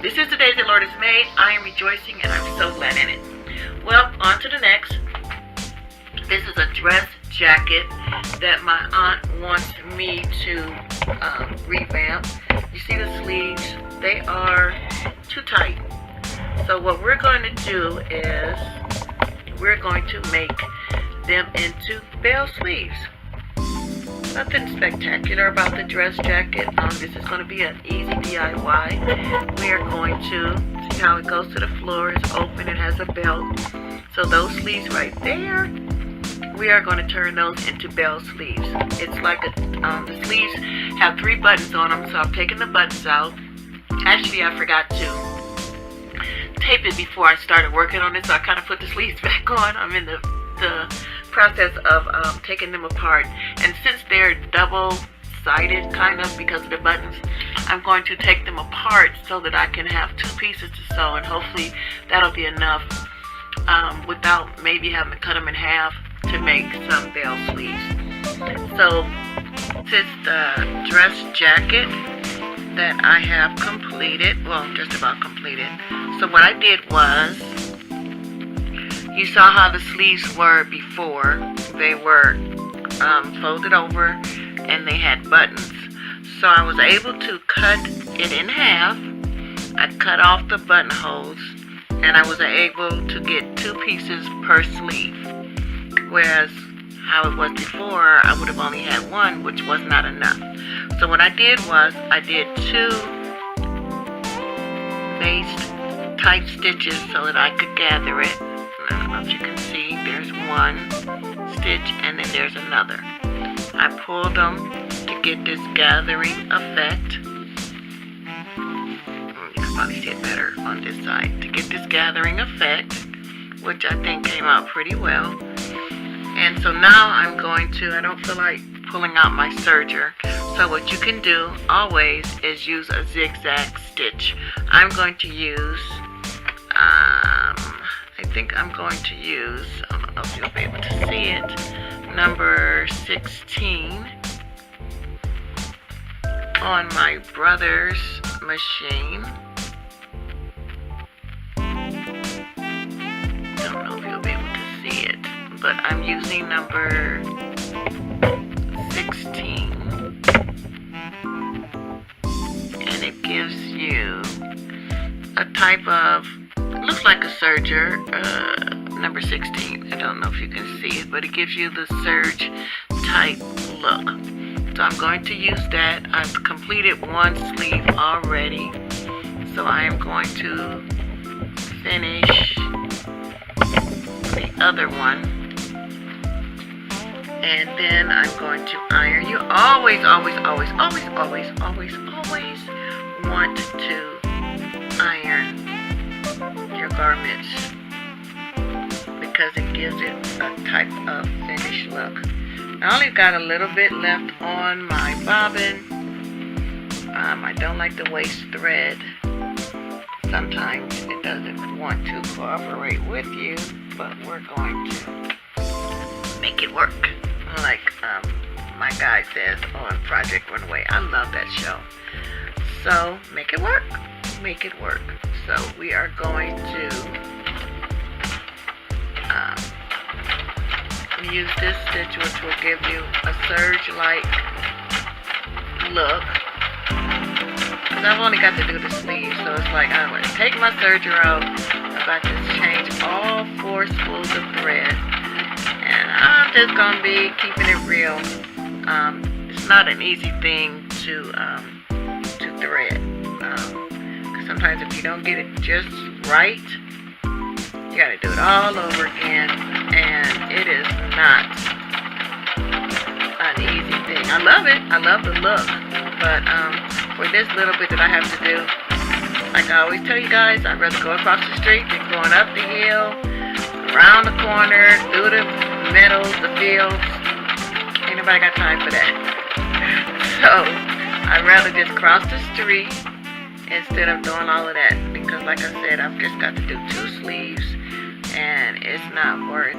This is the day the Lord has made. I am rejoicing and I'm so glad in it. Well, on to the next. This is a dress jacket that my aunt wants me to revamp. You see the sleeves? They are too tight. So what we're going to do is we're going to make them into bell sleeves. Nothing spectacular about the dress jacket. This is going to be an easy DIY. We are going to see how it goes to the floor. It's open. It has a belt. So those sleeves right there, we are going to turn those into bell sleeves. It's like the sleeves have 3 buttons on them. So I'm taking the buttons out. Actually, I forgot to tape it before I started working on it. So I kind of put the sleeves back on. I'm in the process of taking them apart, and since they're double-sided kind of because of the buttons, I'm going to take them apart so that I can have 2 pieces to sew, and hopefully that'll be enough without maybe having to cut them in half to make some bell sleeves. So this is the dress jacket that I have completed, well, just about completed. So what I did was, you saw how the sleeves were before. They were folded over and they had buttons. So I was able to cut it in half. I cut off the buttonholes and I was able to get 2 pieces per sleeve. Whereas how it was before, I would have only had 1, which was not enough. So what I did was I did 2 baste type stitches so that I could gather it. I don't know if you can see, there's 1 stitch and then there's another. I pulled them to get this gathering effect. You can probably see it better on this side. To get this gathering effect, which I think came out pretty well. And so now I'm going to, I don't feel like pulling out my serger. So what you can do always is use a zigzag stitch. I'm going to use, I think I'm going to use, I don't know if you'll be able to see it, number 16 on my brother's machine. Don't know if you'll be able to see it, but I'm using number 16, and it gives you a type of, looks like a serger, number 16. I don't know if you can see it, but it gives you the serge type look. So I'm going to use that. I've completed 1 sleeve already, so I am going to finish the other one, and then I'm going to iron. You always want to iron your garments because it gives it a type of finished look. I only got a little bit left on my bobbin. I don't like the waist thread. Sometimes it doesn't want to cooperate with you, but we're going to make it work. Like my guy says on Project Runway. I love that show. So make it work. Make it work. So we are going to use this stitch, which will give you a serge-like look. Because I've only got to do the sleeve, so it's like I'm going to take my serger out. I'm about to change all 4 spools of thread, and I'm just going to be keeping it real. It's not an easy thing to thread. Because sometimes if you don't get it just right, you got to do it all over again, and it is not an easy thing. I love it. I love the look, but for this little bit that I have to do, like I always tell you guys, I'd rather go across the street than going up the hill, around the corner, through the meadows, the fields. Ain't nobody got time for that. So I'd rather just cross the street instead of doing all of that, because like I said, I've just got to do 2 sleeves, and it's not worth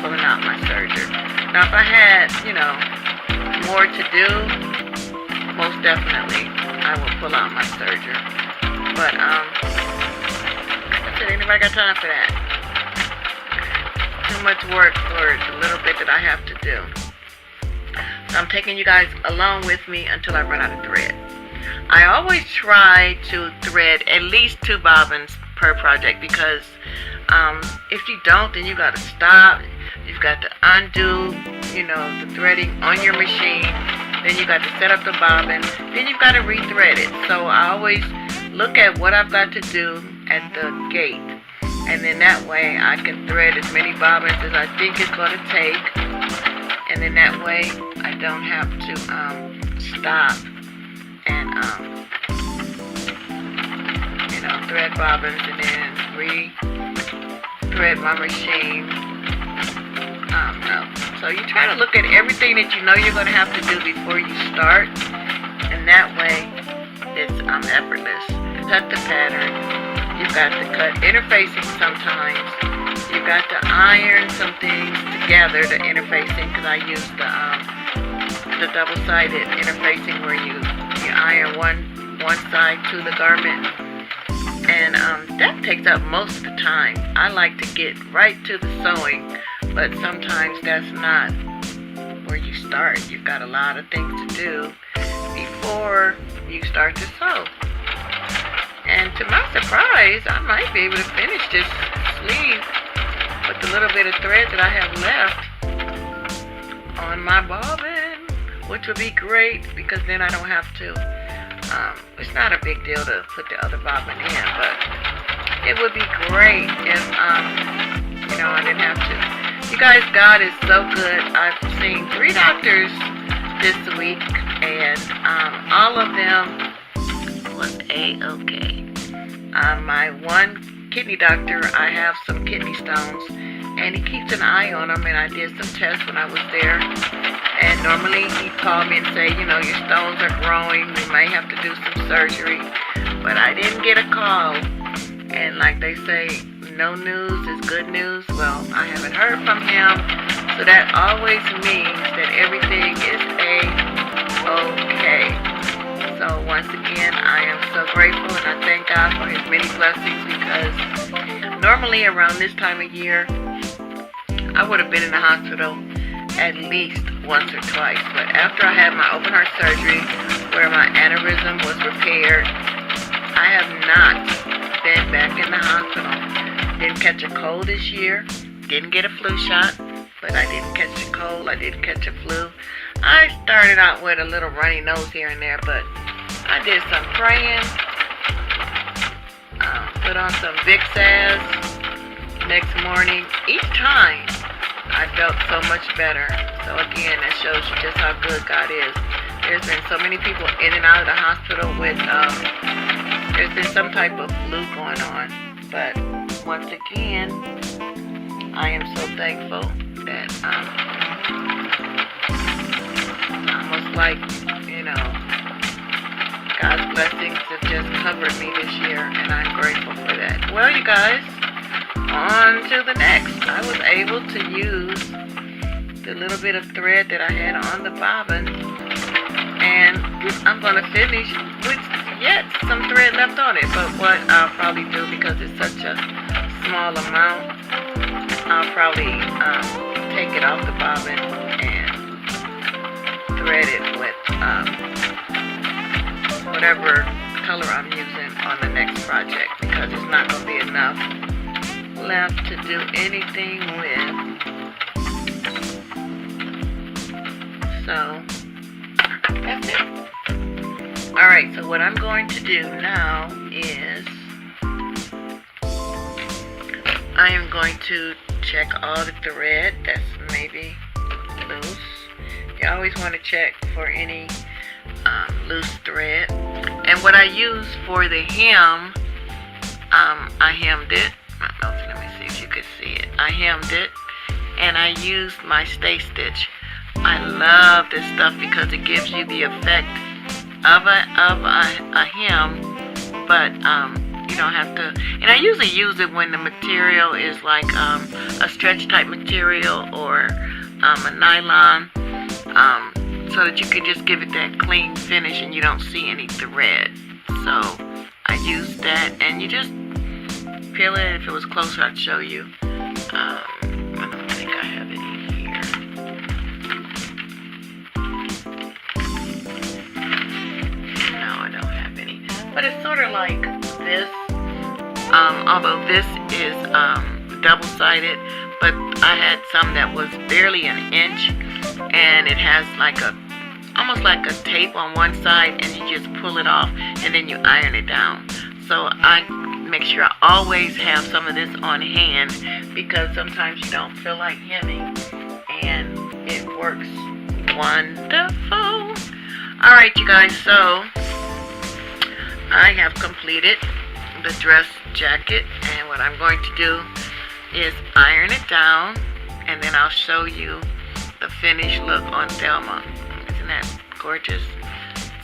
pulling out my serger. Now if I had, more to do, most definitely I will pull out my serger. But that's it. Anybody got time for that? Too much work for the little bit that I have to do. So I'm taking you guys along with me until I run out of thread. I always try to thread at least 2 bobbins per project, because if you don't, then you got to stop. You've got to undo, the threading on your machine. Then you got to set up the bobbin. Then you've got to rethread it. So I always look at what I've got to do at the gate, and then that way I can thread as many bobbins as I think it's going to take, and then that way I don't have to stop and thread bobbins and then re-thread my machine. No. So you try to look at everything that you know you're going to have to do before you start, and that way it's effortless. Cut the pattern. You've got to cut interfacing sometimes. You've got to iron some things together, the interfacing, because I use the double-sided interfacing where you iron one side to the garment. And that takes up most of the time. I like to get right to the sewing, but sometimes that's not where you start. You've got a lot of things to do before you start to sew. And to my surprise, I might be able to finish this sleeve with the little bit of thread that I have left on my bobbin, which would be great, because then I don't have to, it's not a big deal to put the other bobbin in, but it would be great if, I didn't have to. You guys, God is so good. I've seen 3 doctors this week, and all of them was A-okay. My one kidney doctor, I have some kidney stones, and he keeps an eye on them, and I did some tests when I was there. And normally he'd call me and say, your stones are growing, we may have to do some surgery. But I didn't get a call. And like they say, no news is good news. Well, I haven't heard from him. So that always means that everything is A-okay. So once again, I am so grateful, and I thank God for his many blessings, because normally around this time of year, I would have been in the hospital at least once or twice. But after I had my open heart surgery, where my aneurysm was repaired, I have not been back in the hospital. Didn't catch a cold this year. Didn't get a flu shot, but I didn't catch a cold. I didn't catch a flu. I started out with a little runny nose here and there, but I did some praying. Put on some Vicks. Next morning, each time, I felt so much better. So again, that shows you just how good God is. There's been so many people in and out of the hospital with, there's been some type of flu going on. But once again, I am so thankful that almost like, God's blessings have just covered me this year, and I'm grateful for that. Well, you guys, on to the next. I was able to use the little bit of thread that I had on the bobbin, and I'm going to finish with yet some thread left on it. But what I'll probably do, because it's such a small amount, I'll probably take it off the bobbin and thread it with whatever color I'm using on the next project, because it's not going to be enough left to do anything with. So that's it. Alright, so what I'm going to do now is I am going to check all the thread that's maybe loose. You always want to check for any loose thread. And what I use for the hem, I hemmed it. Let me see if you could see it. I hemmed it, and I used my stay stitch. I love this stuff because it gives you the effect of a hem, but you don't have to. And I usually use it when the material is like a stretch type material or a nylon, so that you can just give it that clean finish and you don't see any thread. So I use that, and you just peel it. If it was closer, I'd show you. I don't think I have any here. No, I don't have any. But it's sort of like this. Although this is double-sided, but I had some that was barely an inch, and it has like almost like a tape on one side, and you just pull it off, and then you iron it down. So I make sure I always have some of this on hand, because sometimes you don't feel like hemming, and it works wonderful. Alright, you guys, so I have completed the dress jacket, and what I'm going to do is iron it down, and then I'll show you the finished look on Thelma. Isn't that gorgeous?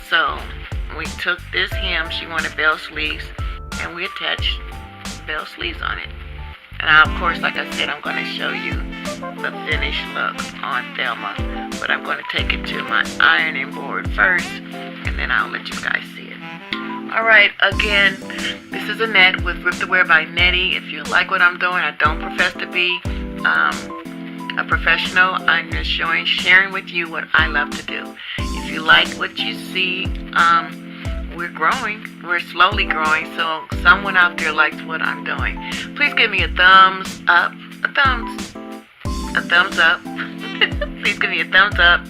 So we took this hem, she wanted bell sleeves, and we attached bell sleeves on it. And of course, like I said, I'm going to show you the finished look on Thelma, but I'm going to take it to my ironing board first, and then I'll let you guys see it. Alright, again, this is Annette with Rip the Wear by Nettie. If you like what I'm doing, I don't profess to be a professional. I'm just sharing with you what I love to do. If you like what you see, we're growing. We're slowly growing, so someone out there likes what I'm doing. Please give me a thumbs up. A thumbs up. Please give me a thumbs up.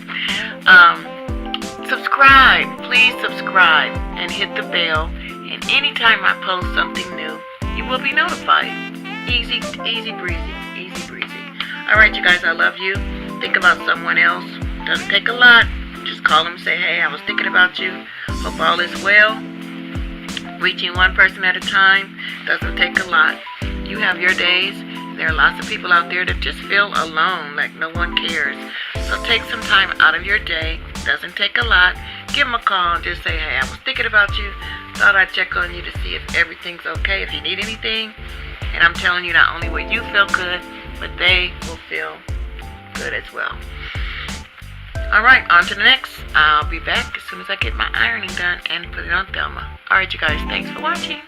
Subscribe. Please subscribe and hit the bell. And anytime I post something new, you will be notified. Easy breezy. Easy breezy. Alright, you guys, I love you. Think about someone else. Doesn't take a lot. Just call them and say, hey, I was thinking about you. Hope all is well. Reaching one person at a time doesn't take a lot. You have your days. There are lots of people out there that just feel alone, like no one cares. So take some time out of your day. Doesn't take a lot. Give them a call and just say, hey, I was thinking about you. Thought I'd check on you to see if everything's okay, if you need anything. And I'm telling you, not only will you feel good, but they will feel good as well. Alright, on to the next. I'll be back as soon as I get my ironing done and put it on Thelma. Alright, you guys, thanks for watching.